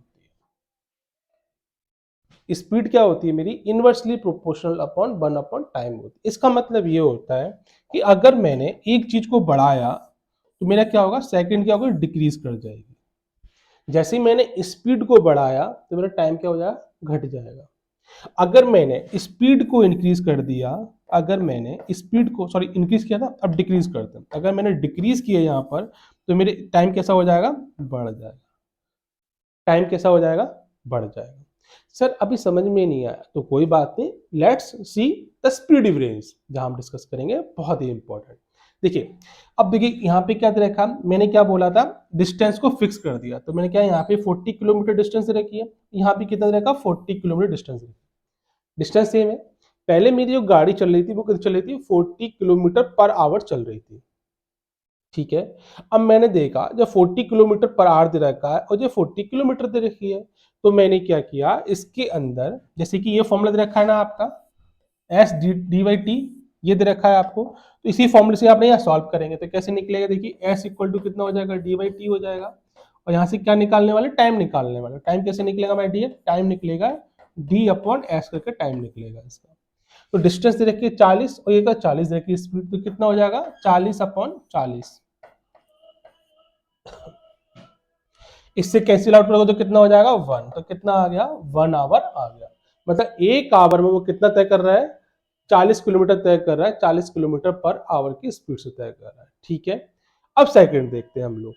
Speed क्या होती है मेरी inversely proportional upon 1 upon time होती है। इसका मतलब ये होता है कि अगर मैंने एक चीज को बढ़ाया तो मेरा क्या होगा सेकंड क्या होगा डिक्रीज कर जाएगी। जैसे ही मैंने स्पीड को बढ़ाया तो मेरा टाइम क्या हो जाएगा घट जाएगा। अगर मैंने स्पीड को इंक्रीज कर दिया, अगर मैंने स्पीड को सॉरी इंक्रीज किया था अब डिक्रीज करते हैं, अगर मैंने डिक्रीज किया यहाँ पर तो मेरे टाइम कैसा हो जाएगा बढ़ जाएगा। टाइम कैसा हो जाएगा बढ़ जाएगा। सर अभी समझ में नहीं आया तो कोई बात नहीं, let's see the speed difference जहां हम डिस्कस करेंगे, बहुत ही इंपॉर्टेंट। देखिए अब देखिए यहाँ पे क्या देखा मैंने, क्या बोला था डिस्टेंस को फिक्स कर दिया, तो मैंने क्या यहाँ पे 40 किलोमीटर डिस्टेंस रखी है, यहाँ पे कितना रखा 40 किलोमीटर डिस्टेंस रखी। डिस्टेंस सेम है। पहले मेरी जो गाड़ी चल रही थी वो कितनी चल रही थी 40 किलोमीटर पर आवर चल रही थी। ठीक है, अब मैंने देखा जब 40 किलोमीटर पर आवर दे रखा है और जो 40 किलोमीटर दे रखी है, तो मैंने क्या किया इसके अंदर, जैसे कि ये फॉर्मूला दे रखा है ना आपका एस डी बाई टी, ये दे रखा है आपको, तो इसी फॉर्मूले से आप यहाँ सॉल्व करेंगे तो कैसे निकलेगा, देखिए एस इक्वल टू कितना हो जाएगा डी बाई टी हो जाएगा, और यहाँ से क्या निकालने वाले टाइम निकालने वाले। टाइम कैसे निकलेगा माय डियर, टाइम निकलेगा डी अपॉन एस करके टाइम निकलेगा इसका। तो डिस्टेंस दे रखी है 40 और ये का 40 दे रखी है स्पीड, तो कितना हो जाएगा 40 अपॉन 40। इससे कैंसिल आउट करोगे तो कितना हो जाएगा 1, तो कितना आ गया 1 आवर आ गया। मतलब एक आवर में वो कितना तय कर रहा है 40 किलोमीटर तय कर रहा है, 40 किलोमीटर पर आवर की स्पीड से तय कर रहा है। ठीक है, अब सेकंड देखते हैं हम लोग,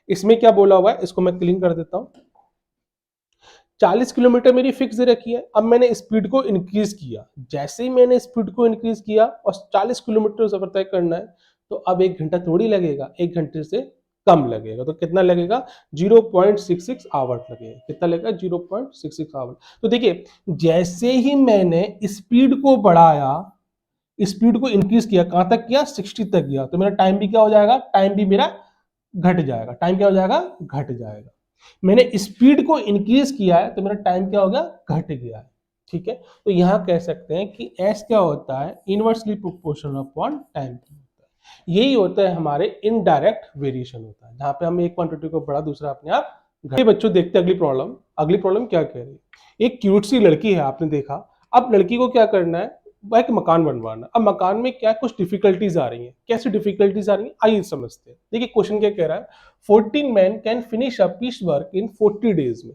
इसमें क्या बोला हुआ है इसको मैं क्लीन कर देता हूं। 40 किलोमीटर मेरी फिक्स दे रखी है, अब मैंने स्पीड को इंक्रीज किया, जैसे ही मैंने स्पीड को इंक्रीज किया और 40 किलोमीटर सफर तय करना है तो अब 1 घंटा थोड़ी लगेगा, 1 घंटे से कम लगेगा, तो कितना लगेगा 0.66 आवर लगेगा। कितना लगेगा 0.66 आवर। तो देखिए जैसे ही मैंने स्पीड को बढ़ाया, स्पीड को इंक्रीज किया, कहां तक किया 60 तक गया, तो मेरा टाइम भी क्या हो जाएगा, टाइम भी मेरा घट जाएगा। टाइम क्या हो जाएगा घट जाएगा। मैंने स्पीड को इंक्रीज किया है तो मेरा टाइम क्या हो गया घट गया है। ठीक है, तो यहां कह सकते हैं कि एस क्या होता है इनवर्सली प्रोपोर्शनल अपॉन टाइम होता है। यही होता है हमारे इनडायरेक्ट वेरिएशन होता है, जहां पे हम एक क्वांटिटी को बढ़ा दूसरा अपने आप घटे। बच्चों देखते अगली प्रॉब्लम। अगली प्रॉब्लम क्या कह रही है, एक क्यूट सी लड़की है आपने देखा, अब लड़की को क्या करना है वह एक मकान बनवाना। अब मकान में क्या कुछ डिफिकल्टीज आ रही हैं, कैसी डिफिकल्टीज आ रही हैं आइए समझते हैं। देखिए क्वेश्चन क्या कह रहा है, 14 man can finish a piece work in 40 days में।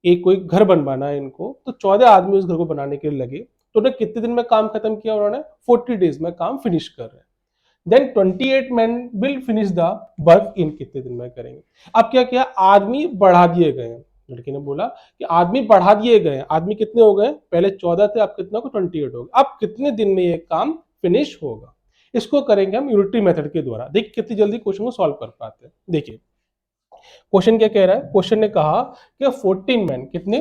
एक कोई घर बनवाना है इनको, तो 14 आदमी उस घर को बनाने के लिए लगे, तो उन्होंने कितने दिन में काम खत्म किया, उन्होंने 40 डेज में काम फिनिश कर रहे हैं। Then 28 man will finish the work in कितने दिन में करेंगे। अब क्या किया आदमी बढ़ा दिए गए हैं, लड़की ने बोला कि आदमी बढ़ा दिए गए, आदमी कितने हो गए पहले 14 थे अब कितना को 28 हो गए, अब कितने दिन में ये काम फिनिश होगा। इसको करेंगे हम यूनिटरी मेथड के द्वारा। देखिए कितनी जल्दी क्वेश्चन को सॉल्व कर पाते हैं। देखिए क्वेश्चन क्या कह रहा है, क्वेश्चन ने कहा कि 14 मैन, कितने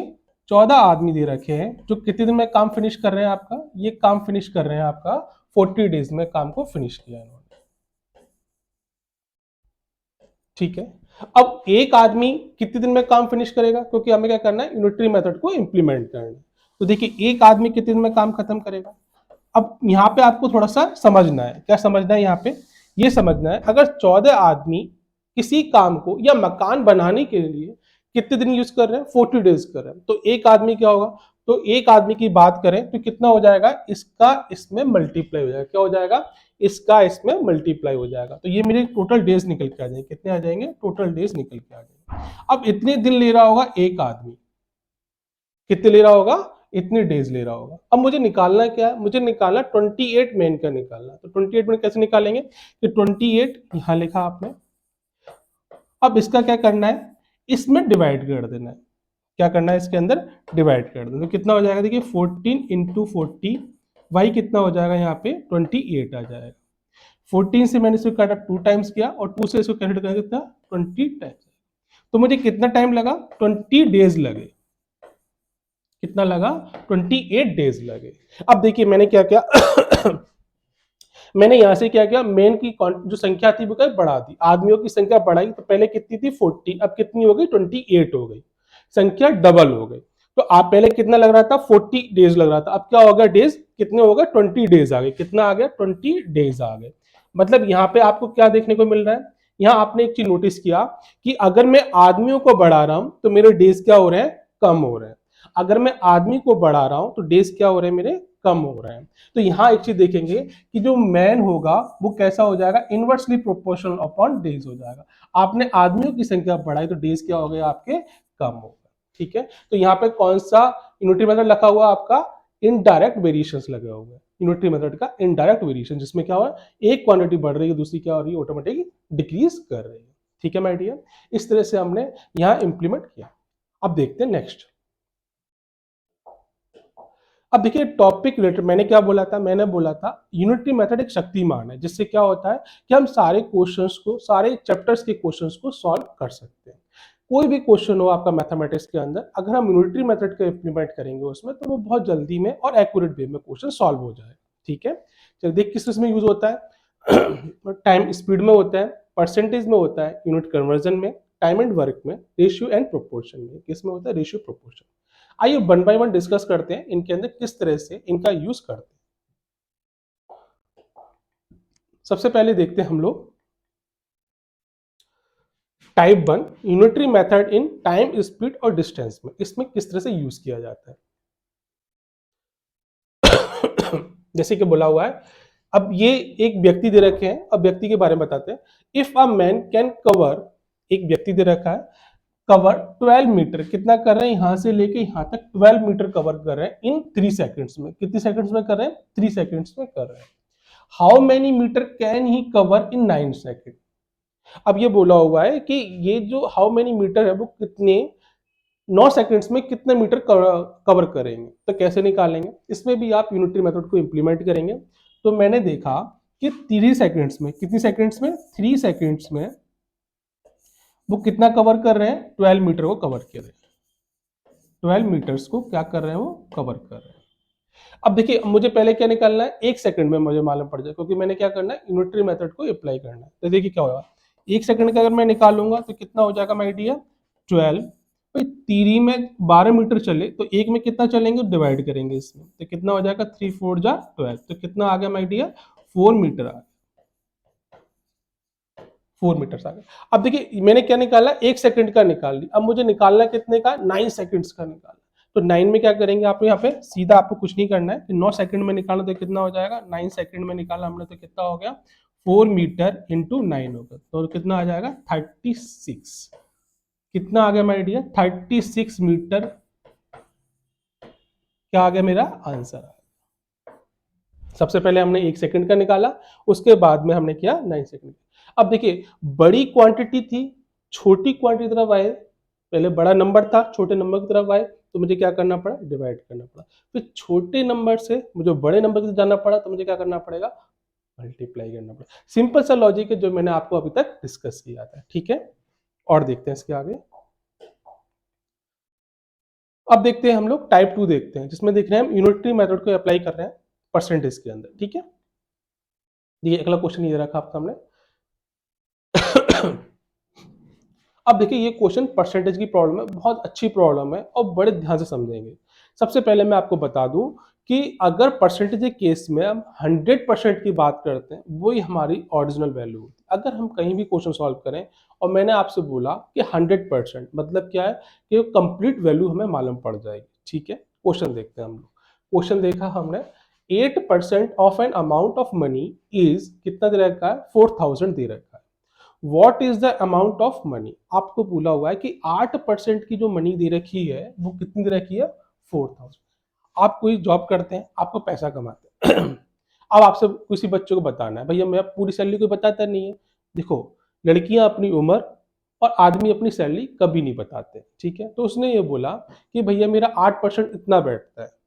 14 आदमी दे रखे हैं जो कितने दिन में काम फिनिश कर रहे हैं आपका, ये काम फिनिश कर रहे हैं आपका 40 डेज में काम को फिनिश किया इन्होंने, ठीक है। अब एक आदमी कितने दिन में काम फिनिश करेगा, क्योंकि हमें क्या करना है, यूनिटरी मेथड को इंप्लीमेंट करना है। तो देखिए एक आदमी कितने दिन में काम खत्म करेगा। अब यहाँ पे आपको थोड़ा सा समझना है, क्या समझना है यहाँ पे, ये समझना है अगर 14 आदमी किसी काम को या मकान बनाने के लिए कितने दिन यूज कर रहे हैं, 40 डेज कर रहे हैं, तो एक आदमी क्या होगा, तो एक आदमी की बात करें तो कितना हो जाएगा, इसका इसमें मल्टीप्लाई हो जाएगा, क्या हो जाएगा, इसका इसमें मल्टीप्लाई हो जाएगा, तो ये मेरे टोटल डेज निकल के आ जाएंगे, कितने आ जाएंगे, टोटल डेज निकल के आ जाएंगे। अब इतने दिन ले रहा होगा एक आदमी, कितने ले रहा होगा, इतने डेज ले रहा होगा। अब मुझे निकालना क्या है, मुझे निकालना 28 मैन का निकालना, तो 28 मैन कैसे निकालेंगे, कि 28 यहां लिखा आपने, अब इसका क्या करना है, इसमें डिवाइड कर देना है, क्या करना है, इसके अंदर डिवाइड कर देना, तो कितना हो जाएगा, देखिए 14 इंटू 40, वाई कितना हो जाएगा यहाँ पे 28 आ जाएगा। 14 से मैंने इसको काटा 2 टाइम्स किया और 2 से इसको कैलकुलेट करेंगे कितना, 20 टाइम्स, तो मुझे कितना टाइम लगा, 20 डेज लगे, कितना लगा, 28 डेज लगे। अब देखिए मैंने क्या किया मैंने यहां से क्या किया, मेन की जो संख्या थी वो क्या बढ़ा दी, आदमियों की संख्या बढ़ाई, तो पहले कितनी थी 40, अब कितनी हो गई 28 हो गई, संख्या डबल हो गई। तो आप पहले कितना लग रहा था, 40 डेज लग रहा था, अब क्या हो गया, डेज कितने हो गए, 20 डेज आ गए, कितना आ गया, 20 डेज आ गए। मतलब यहाँ पे आपको क्या देखने को मिल रहा है, यहाँ आपने एक चीज नोटिस किया कि अगर मैं आदमियों को बढ़ा रहा हूं तो मेरे डेज क्या हो रहे हैं, कम हो रहे हैं, अगर मैं आदमी को बढ़ा रहा हूं तो डेज क्या हो रहे हैं, मेरे कम हो रहे हैं। तो यहां एक चीज देखेंगे कि जो मैन होगा वो कैसा हो जाएगा, इनवर्सली प्रोपोर्शनल अपॉन डेज हो जाएगा। आपने आदमियों की संख्या बढ़ाई तो डेज क्या हो गए आपके, कम हो गए, ठीक है। तो यहाँ पे कौन सा यूनिटरी मेथड लगा हुआ आपका, इनडायरेक्ट वेरिएशंस लगे हुए हैं, यूनिटरी मेथड का इनडायरेक्ट वेरिएशन, जिसमें क्या हुआ, एक क्वांटिटी बढ़ रही है दूसरी क्या हो रही है, ऑटोमेटिकली डिक्रीज कर रही है, ठीक है माय डियर। इस तरह से हमने यहाँ इंप्लीमेंट किया। अब देखते हैं नेक्स्ट। अब देखिए टॉपिक रिलेटेड मैंने क्या बोला था, मैंने बोला था यूनिटरी मेथड एक शक्तिमान है, जिससे क्या होता है कि हम सारे क्वेश्चंस को, सारे चैप्टर्स के क्वेश्चंस को सॉल्व कर सकते हैं। कोई भी क्वेश्चन हो आपका मैथमेटिक्स के अंदर, अगर हम यूनिटरी मेथड का इंप्लीमेंट करेंगे उसमें, तो वो बहुत जल्दी में और एक्यूरेट वे में क्वेश्चन सॉल्व हो जाएगा, ठीक है। चलिए देख किस में यूज होता है टाइम स्पीड में होता है, परसेंटेज में होता है, यूनिट कन्वर्जन में, टाइम एंड वर्क में, रेशियो एंड प्रोपोर्शन में, किस में होता है, रेशियो प्रोपोर्शन। आइए वन बाय वन डिस्कस करते हैं इनके अंदर किस तरह से इनका यूज करते हैं। सबसे पहले देखते हैं हम लोग type 1 unitary method in time speed और डिस्टेंस में, इसमें किस तरह से यूज किया जाता है। जैसे कि बोला हुआ है, अब ये एक व्यक्ति दे रखे हैं, अब व्यक्ति के बारे में बताते हैं। If a man can cover, एक व्यक्ति दे रखा है, कवर 12 मीटर, कितना कर रहे हैं, यहां से लेके यहां तक 12 मीटर कवर कर रहे हैं इन 3 सेकंड्स में, कितने सेकंड्स में कर रहे हैं, 3 सेकंड्स में कर रहे हैं। How many metre can he cover in 9 second. अब ये बोला हुआ है कि ये जो हाउ मेनी मीटर है वो कितने 9 सेकंड्स में कितने मीटर कवर करेंगे, तो कैसे निकालेंगे, इसमें भी आप यूनिटरी मेथड को इंप्लीमेंट करेंगे। तो मैंने देखा कि 3 सेकंड्स में, कितनी सेकंड्स में, 3 सेकंड्स में वो कितना कवर कर रहे हैं, 12 मीटर को कवर कर रहे हैं, 12 मीटर्स को क्या कर रहे हैं, वो कवर कर रहे हैं। अब देखिए मुझे पहले क्या निकालना है, 1 सेकंड में मुझे मालूम पड़ जाए, क्योंकि मैंने क्या करना है, यूनिटरी मेथड को अप्लाई करना है। तो देखिए क्या होगा, 1 सेकंड का अगर मैं निकालूंगा तो कितना हो जाएगा माय डियर, 12, भाई 3 में 12 मीटर चले तो एक में कितना चलेंगे, डिवाइड करेंगे इसमें, तो कितना हो जाएगा, 3 4 जा 12, तो कितना आ गया माय डियर, 4 मीटर आ गया, 4 मीटर आ गया। अब देखिए मैंने क्या निकाला, 1 सेकंड का निकाल ली, अब मुझे निकालना कितने का, 9 सेकंड्स का निकालना। तो 9 में क्या करेंगे आप, यहाँ पे सीधा आपको कुछ नहीं करना है, 9 सेकंड में निकालना तो कितना हो जाएगा, 9 सेकंड में निकाला हमने तो कितना हो गया, 4 मीटर इंटू 9 होगा, तो कितना आ जाएगा 36, कितना आ गया माय डियर, 36 मीटर, क्या आ गया मेरा आंसर। सबसे पहले हमने 1 सेकंड का निकाला, उसके बाद में हमने किया 9 सेकंड। अब देखिए बड़ी क्वांटिटी थी, छोटी क्वांटिटी तरफ आए, पहले बड़ा नंबर था छोटे नंबर की तरफ आए, तो मुझे क्या करना पड़ा, डिवाइड करना पड़ा, फिर छोटे नंबर से मुझे बड़े नंबर की तरफ जाना पड़ा, तो मुझे क्या करना पड़ेगा, मल्टीप्लाई करना पड़ेगा। सिंपल सा लॉजिक है जो मैंने आपको अभी तक डिस्कस किया था, ठीक है। और देखते हैं इसके आगे। अब देखते हैं हम लोग टाइप 2 देखते हैं, जिसमें देख रहे हैं हम यूनिटरी मेथड को अप्लाई कर रहे हैं परसेंटेज के अंदर, ठीक है। ये अगला क्वेश्चन ये रखा आपका हमने। अब देखिए ये क्वेश्चन परसेंटेज की प्रॉब्लम है, बहुत अच्छी प्रॉब्लम है और बड़े ध्यान से समझेंगे। सबसे पहले मैं आपको बता दूं कि अगर परसेंटेज के केस में हम 100% की बात करते हैं, वही हमारी ओरिजिनल वैल्यू होती है। अगर हम कहीं भी क्वेश्चन सॉल्व करें और मैंने आपसे बोला कि 100%, मतलब क्या है कि कंप्लीट वैल्यू हमें मालूम पड़ जाएगी, ठीक है। क्वेश्चन देखते हैं हम लोग। क्वेश्चन देखा हमने, 8% of an amount of money is, कितना दे रखा है, 4000 दे रखा है। What is the amount of money, आपको बोला हुआ है कि 8% की जो मनी दे रखी है वो कितनी दे रखी है, 4000। आप कोई जॉब करते हैं, आपको पैसा कमाते हैं। अब आपसे किसी बच्चे को बताना है, भैया मैं पूरी सैलरी कोई बताता नहीं है। देखो, लड़कियां अपनी उम्र और आदमी अपनी सैलरी कभी नहीं बताते, ठीक है। तो उसने ये बोला कि भैया मेरा 8% इतना बैठता है।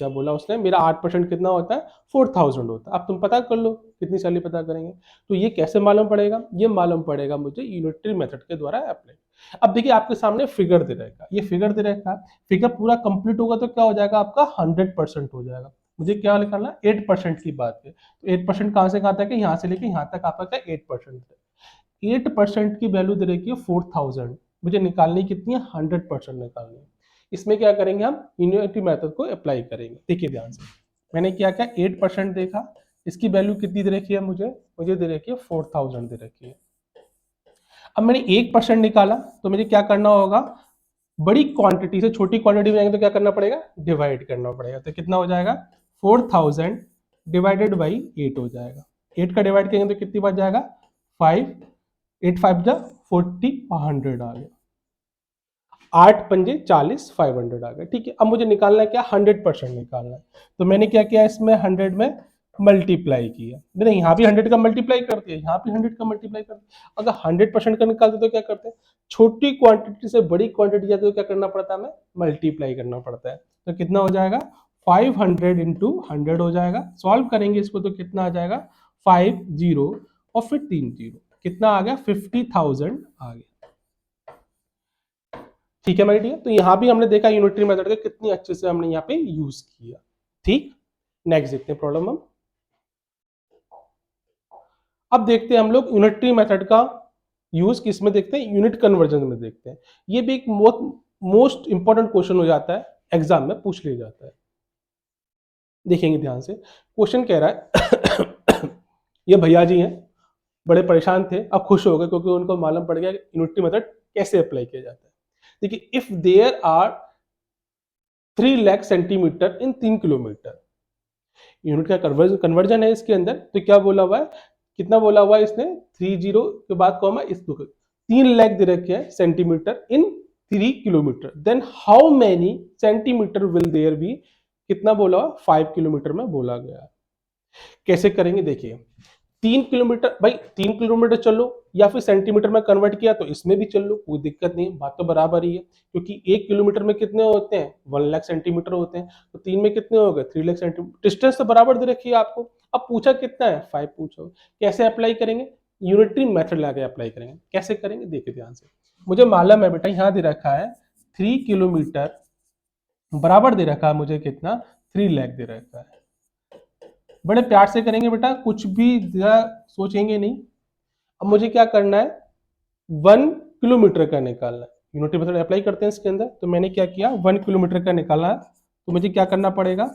क्या बोला उसने, मेरा 8% कितना होता है, 4000 होता है। अब तुम पता कर लो कितनी सैलरी पता करेंगे। तो ये कैसे मालूम पड़ेगा, ये मालूम पड़ेगा मुझे यूनिटरी मेथड के द्वारा अप्लाई। अब देखिए आपके सामने फिगर दे रहेगा, ये फिगर दे रहेगा, फिगर पूरा कंप्लीट होगा तो क्या हो जाएगा आपका, 100% हो जाएगा। मुझे क्या निकालना है, 8% की बात है। तो 8% कहां से कहां तक है, यहां से लेके यहां तक आपका क्या 8% है। 8% की वैल्यू दे रखी है 4000, मुझे निकालनी कितनी है, 100% निकालनी है। इसमें क्या करेंगे हम, यूनिटरी मेथड को अप्लाई करेंगे। देखिए ध्यान से, मैंने क्या क्या 8% देखा, इसकी वैल्यू कितनी दे रखी है मुझे दे रखी है 4000 दे रखी है। अब मैंने 1% निकाला तो मुझे क्या करना होगा, बड़ी क्वांटिटी से छोटी क्वांटिटी में जाएंगे तो क्या करना पड़ेगा, डिवाइड करना पड़ेगा। तो कितना हो जाएगा, 4000 डिवाइडेड बाई 8 हो जाएगा। 8 का डिवाइड करेंगे तो कितनी बार जाएगा, 5, 8 5 जा 40, 100 आ गया। 8 पंजे 40, 500 आ गया, ठीक है। अब मुझे निकालना है क्या, 100% निकालना है। तो मैंने क्या किया, इसमें 100 में मल्टीप्लाई किया। मैंने यहाँ भी 100 का मल्टीप्लाई कर दिया, यहाँ भी 100 का मल्टीप्लाई कर दिया। अगर 100% का निकालते तो क्या करते हैं, छोटी क्वांटिटी से बड़ी क्वांटिटी जाती है तो क्या करना पड़ता है, हमें मल्टीप्लाई करना पड़ता है। तो कितना हो जाएगा, 500 इंटू 100 हो जाएगा। सॉल्व करेंगे इसको तो कितना आ जाएगा, 5 0 और फिर 3 0, कितना आ गया, 50,000 आ गया। ठीक है मेरे डियर, तो यहां भी हमने देखा यूनिटरी मेथड का कितनी अच्छे से हमने यहाँ पे यूज किया। ठीक, नेक्स्ट देखते हैं प्रॉब्लम हम। अब देखते हैं हम लोग यूनिटरी मेथड का यूज किसमें देखते हैं, यूनिट कन्वर्जन में देखते हैं। ये भी एक मोस्ट इंपॉर्टेंट क्वेश्चन हो जाता है, एग्जाम में पूछ लिया जाता है। देखेंगे ध्यान से, क्वेश्चन कह रहा है ये भैया जी हैं, बड़े परेशान थे, अब खुश हो गए क्योंकि उनको मालूम पड़ गया यूनिटरी मेथड कैसे अप्लाई किया जाता है। देखिए, if there are 3 lakh centimetre in 3 kilometre, unit का कन्वर्जन है इसके अंदर। तो क्या बोला हुआ है, कितना बोला हुआ है इसने, 30 के बाद कॉमा इस 3 लाख दे रखे हैं centimetre in 3 kilometre, then how many centimetre will there be, कितना बोला हुआ, 5 किलोमीटर में बोला गया है। कैसे करेंगे देखिए, 3 किलोमीटर, भाई 3 किलोमीटर चलो या फिर सेंटीमीटर में कन्वर्ट किया तो इसमें भी चल लो, कोई दिक्कत नहीं, बात तो बराबर ही है। क्योंकि 1 किलोमीटर में कितने होते हैं, 1 लाख सेंटीमीटर होते हैं। तो 3 में कितने हो गए, 3 लाख सेंटीमीटर। डिस्टेंस तो बराबर दे रखी है आपको। अब पूछा कितना है, 5 पूछो। कैसे अप्लाई करेंगे, यूनिटरी मेथड लगा अप्लाई करेंगे। कैसे करेंगे देखिए ध्यान से, मुझे मालूम है बेटा, यहाँ दे रखा है 3 किलोमीटर बराबर दे रखा है मुझे कितना, 3 लाख दे रखा है। बड़े प्यार से करेंगे बेटा, कुछ भी सोचेंगे नहीं। अब मुझे क्या करना है, 1 किलोमीटर का निकालना है। यूनिटरी मेथड अप्लाई करते हैं इसके अंदर। तो मैंने क्या किया, 1 किलोमीटर का निकाला। तो मुझे क्या करना पड़ेगा,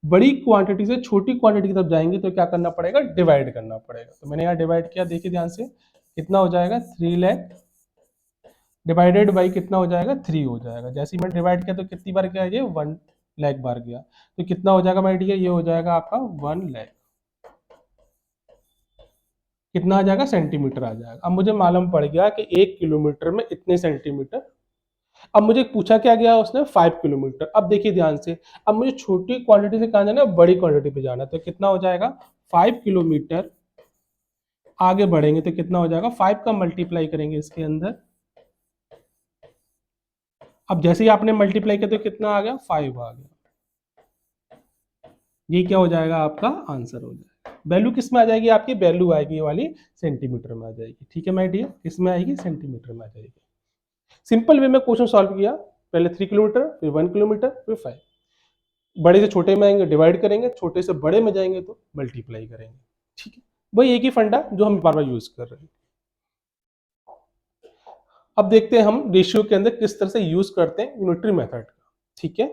बड़ी क्वांटिटी से छोटी क्वांटिटी की तरफ जाएंगे तो क्या करना पड़ेगा, डिवाइड करना पड़ेगा। तो मैंने यहाँ डिवाइड किया, देखिए ध्यान से, कितना हो जाएगा, 3 लाख डिवाइडेड बाई कितना हो जाएगा, 3 हो जाएगा। जैसे ही मैंने डिवाइड किया तो कितनी बार गया, ये 1 लाख बार गया। तो कितना हो जाएगा माय डियर, ये हो जाएगा आपका 1 लाख, कितना आ जाएगा, सेंटीमीटर आ जाएगा। अब मुझे मालूम पड़ गया कि 1 किलोमीटर में इतने सेंटीमीटर। अब मुझे पूछा क्या गया उसने, 5 किलोमीटर। अब देखिए ध्यान से, अब मुझे छोटी क्वांटिटी से कहाँ जाना है, बड़ी क्वांटिटी पे जाना है। तो कितना हो जाएगा, 5 किलोमीटर आगे बढ़ेंगे तो कितना हो जाएगा, 5 का मल्टीप्लाई करेंगे इसके अंदर। अब जैसे ही आपने मल्टीप्लाई किया तो कितना आ गया, 5 आ गया। ये क्या हो जाएगा, आपका आंसर हो जाएगा। वैल्यू किस में आ जाएगी आपकी, वैल्यू आएगी ये वाली सेंटीमीटर में आ जाएगी। ठीक है माय डियर, किस में आएगी, सेंटीमीटर में आ जाएगी। सिंपल वे में क्वेश्चन सॉल्व किया, पहले 3 किलोमीटर, फिर 1 किलोमीटर, फिर 5। बड़े से छोटे में आएंगे डिवाइड करेंगे, छोटे से बड़े में जाएंगे तो मल्टीप्लाई करेंगे। ठीक है, वही एक ही फंडा जो हम बार बार यूज कर रहे हैं। अब देखते हैं हम रेशियो के अंदर किस तरह से यूज करते हैं यूनिटरी मेथड का। ठीक है,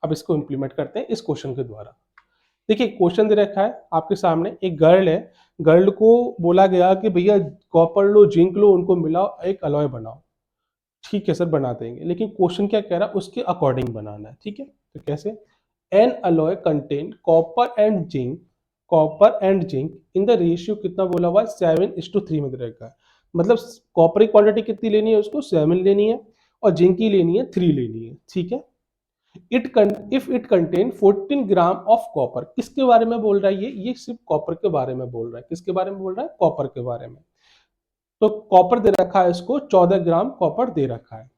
अब इसको इंप्लीमेंट करते हैं इस क्वेश्चन के द्वारा। देखिए क्वेश्चन दे रखा है आपके सामने, एक गर्ल है, गर्ल को बोला गया कि भैया कॉपर लो, जिंक लो, उनको मिलाओ, एक अलॉय बनाओ। ठीक है सर, बना देंगे, लेकिन क्वेश्चन क्या कह रहा है, उसके अकॉर्डिंग बनाना है। ठीक है, तो कैसे, N alloy contain copper and zinc in the ratio कितना बोला हुआ है, 7:3 में दे रखा है। मतलब कॉपर की क्वांटिटी कितनी लेनी है, उसको 7 लेनी है, और जिंक की लेनी है 3 लेनी है। ठीक है, if it contain 14 gram of copper, किसके बारे में बोल रहा है ये सिर्फ कॉपर के बारे में बोल रहा है। किसके बारे में बोल रहा है, कॉपर के बारे में। तो कॉपर दे रखा है, इसको 14 ग्राम कॉपर दे रखा है।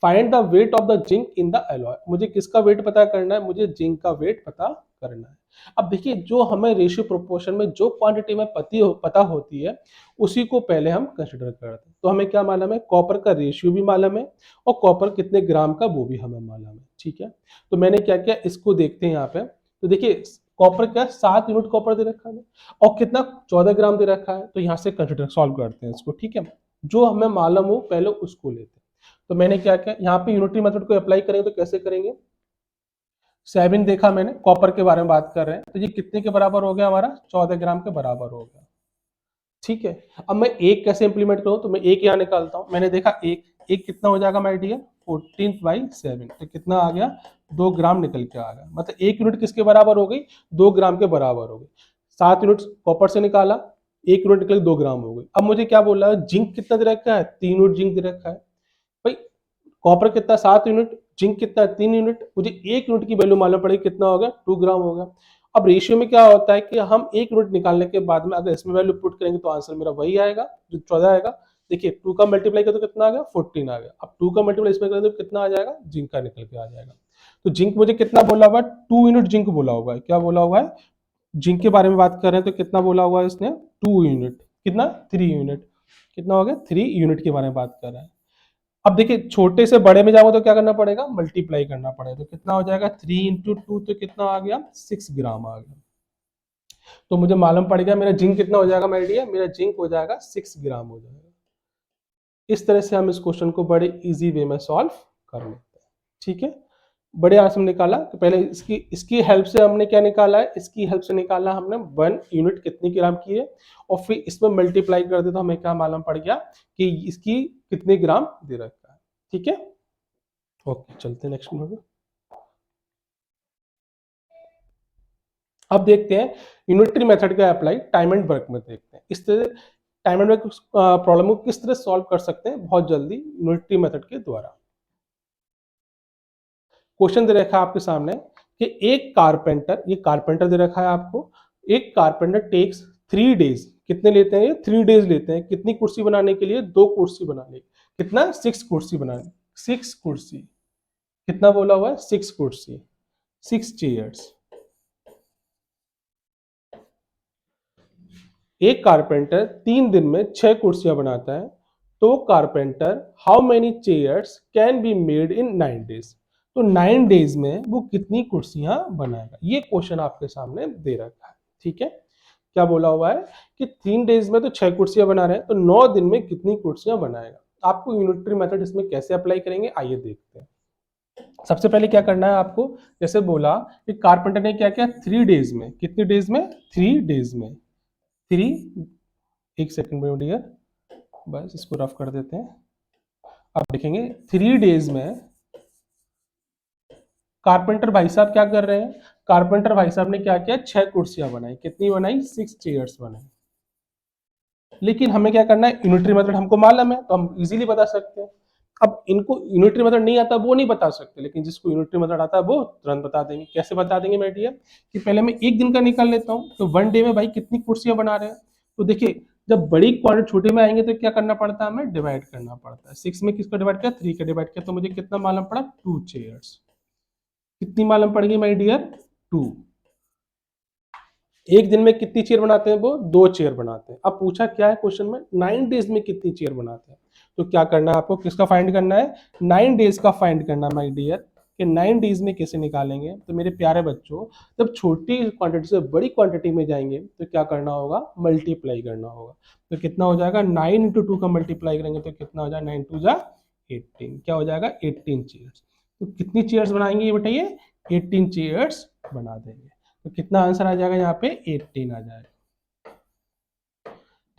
Find the weight of the zinc in the alloy, मुझे किसका वेट पता करना है, मुझे जिंक का वेट पता करना है। अब देखिए, जो हमें रेशियो प्रोपोर्शन में जो क्वांटिटी में पता होती है, उसी को पहले हम कंसिडर करते हैं। तो हमें क्या मालूम है, कॉपर का रेशियो भी मालूम है, और कॉपर कितने ग्राम का वो भी हमें मालूम है। ठीक है, तो मैंने क्या किया, इसको देखते हैं यहाँ पे। तो देखिए कॉपर का 7 यूनिट कॉपर दे रखा है, और कितना 14 ग्राम दे रखा है, तो यहाँ से कंसिडर सॉल्व करते हैं इसको। ठीक है, जो हमें मालूम हो पहले उसको लेते हैं। तो मैंने क्या किया, यहाँ पे यूनिटरी मेथड को अप्लाई करेंगे तो कैसे करेंगे, 7 देखा मैंने, कॉपर के बारे में बात कर रहे हैं, तो ये कितने के बराबर हो गया हमारा, 14 ग्राम के बराबर हो गया। ठीक है, अब मैं एक कैसे इंप्लीमेंट करूं, तो मैं एक यहाँ निकालता हूं। मैंने देखा एक एक कितना हो जाएगा माय डियर, 14/7, तो कितना आ गया, 2 ग्राम निकल के आ गया। मतलब एक यूनिट किसके बराबर हो गई, 2 ग्राम के बराबर हो गई। 7 यूनिट कॉपर से निकाला, एक यूनिट निकल 2 ग्राम हो गई। अब मुझे क्या बोल रहा है, जिंक कितना दे रखा है, 3 यूनिट जिंक दे रखा है। भाई कॉपर कितना, 7 यूनिट, जिंक कितना, 3 यूनिट, मुझे एक यूनिट की वैल्यू मालूम पड़ेगी, कितना हो गया, 2 ग्राम हो गया। अब रेशियो में क्या होता है कि हम एक यूनिट निकालने के बाद में अगर इसमें वैल्यू पुट करेंगे तो आंसर मेरा वही आएगा जो 14 आएगा। देखिए 2 का मल्टीप्लाई करें तो कितना आ गया, 14 आ गया। अब 2 का मल्टीप्लाई इसमें करें तो कितना आ जाएगा, जिंक का निकल के आ जाएगा। तो जिंक मुझे कितना बोला हुआ है, 2 यूनिट जिंक बोला हुआ है। क्या बोला हुआ है, जिंक के बारे में बात कर रहे हैं, तो कितना बोला हुआ है इसने, 2 यूनिट, कितना, 3 यूनिट, कितना हो गया, 3 यूनिट के बारे में बात कर रहा है। अब देखिए छोटे से बड़े में जाओगे तो क्या करना पड़ेगा, मल्टीप्लाई करना पड़ेगा। तो कितना हो जाएगा, 3 इंटू 2, तो कितना आ गया, 6 ग्राम आ गया। तो मुझे मालूम पड़ गया मेरा जिंक कितना हो जाएगा माय डियर, मेरा जिंक हो जाएगा 6 ग्राम हो जाएगा। इस तरह से हम इस क्वेश्चन को बड़े इजी वे में सॉल्व कर लेते हैं। ठीक है, बड़े आंसर निकाला, तो पहले इसकी हेल्प से हमने क्या निकाला है, इसकी हेल्प से निकाला हमने 1 यूनिट कितनी ग्राम की है, और फिर इसमें मल्टीप्लाई कर दे तो हमें क्या मालूम पड़ गया कि इसकी कितने ग्राम दे रखा है। ठीक है, ओके, चलते हैं नेक्स्ट में। अब देखते हैं यूनिटरी मेथड का अप्लाई टाइम एंड वर्क में देखते हैं। इस तरह टाइम एंड वर्क प्रॉब्लम को किस तरह सॉल्व कर सकते हैं बहुत जल्दी यूनिटरी मेथड के द्वारा। क्वेश्चन दे रखा है आपके सामने कि एक कारपेंटर, ये कारपेंटर दे रखा है आपको, एक कारपेंटर टेक्स 3 डेज, कितने लेते हैं ये, 3 डेज लेते हैं, कितनी कुर्सी बनाने के लिए, 2 कुर्सी बनाने, कितना, 6 कुर्सी बनाने, 6 कुर्सी, कितना बोला हुआ है, 6 कुर्सी, 6 चेयर्स। एक कारपेंटर 3 दिन में 6 कुर्सियां बनाता है, तो carpenter how many chairs can be made in 9 days, तो 9 डेज में वो कितनी कुर्सियां बनाएगा, ये क्वेश्चन आपके सामने दे रखा है। ठीक है, क्या बोला हुआ है कि 3 डेज में तो 6 कुर्सियां बना रहे हैं, तो 9 दिन में कितनी कुर्सियां बनाएगा। आपको यूनिटरी मेथड इसमें कैसे अप्लाई करेंगे, आइए देखते हैं। सबसे पहले क्या करना है आपको, जैसे बोला कि कारपेंटर ने क्या किया, 3 डेज में, कितने डेज में, 3 डेज में, 3, एक सेकंड में डियर, बस इसको रफ कर देते हैं। अब देखेंगे 3 डेज में कारपेंटर भाई साहब क्या कर रहे हैं, कारपेंटर भाई साहब ने क्या किया, 6 कुर्सियां बनाई, कितनी बनाई, 6 चेयर्स बनाई। लेकिन हमें क्या करना है, यूनिटरी मेथड हमको मालूम है तो हम इजीली बता सकते हैं। अब इनको यूनिटरी मेथड नहीं आता वो नहीं बता सकते, लेकिन जिसको यूनिटरी मेथड आता है वो तुरंत बता देंगे। कैसे बता देंगे मेरे डियर, कि पहले मैं एक दिन का निकाल लेता हूँ, तो 1 डे में भाई कितनी कुर्सियां बना रहे हैं। तो देखिए जब बड़ी क्वांटिटी छोटे में आएंगे तो क्या करना पड़ता है, हमें डिवाइड करना पड़ता है। 6 में किसको डिवाइड किया, 3 का डिवाइड किया, तो मुझे कितना मालूम पड़ा, 2 चेयर्स। कितनी मालूम पड़ेगी माय डियर, 2। एक दिन में कितनी चेयर बनाते हैं वो? 2 चेयर बनाते हैं। अब पूछा क्या है क्वेश्चन में, 9 डेज में कितनी चेयर बनाते हैं। तो क्या करना है आपको, किसका फाइंड करना है, 9 डेज का फाइंड करना है माय डियर, कि 9 डेज में कैसे निकालेंगे। तो मेरे प्यारे बच्चों, जब छोटी क्वांटिटी से बड़ी क्वांटिटी में जाएंगे तो क्या करना होगा, मल्टीप्लाई करना होगा। तो कितना हो जाएगा, 9 इंटू 2 का मल्टीप्लाई करेंगे तो कितना हो जाएगा, 9 टू जा 18, क्या हो जाएगा 18 चेयर्स। तो कितनी चेयर्स बनाएंगे ये बताइए, 18 चेयर्स बना देंगे। तो कितना आंसर आ जाएगा यहाँ पे, 18 आ जाएगा।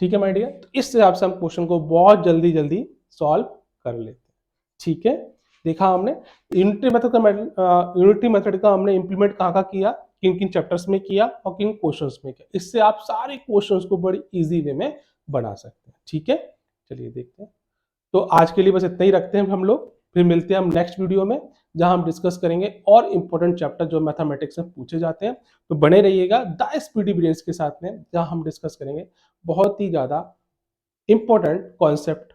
ठीक है माय डियर, तो इस हिसाब से हम क्वेश्चन को बहुत जल्दी जल्दी सॉल्व कर लेते हैं। ठीक है, देखा हमने यूनिटरी मेथड का हमने इंप्लीमेंट कहाँ कहाँ किया, किन किन चैप्टर्स में किया और किन क्वेश्चंस में किया। इससे आप सारे क्वेश्चंस को बड़ी इजी वे में बना सकते हैं। ठीक है, चलिए देखते हैं। तो आज के लिए बस इतना ही रखते हैं हम लोग, फिर मिलते हैं हम नेक्स्ट वीडियो में, जहां हम डिस्कस करेंगे और इंपॉर्टेंट चैप्टर जो मैथमेटिक्स में पूछे जाते हैं। तो बने रहिएगा द स्पीडी ब्रेन्स के साथ में, जहां हम डिस्कस करेंगे बहुत ही ज्यादा इंपॉर्टेंट कॉन्सेप्ट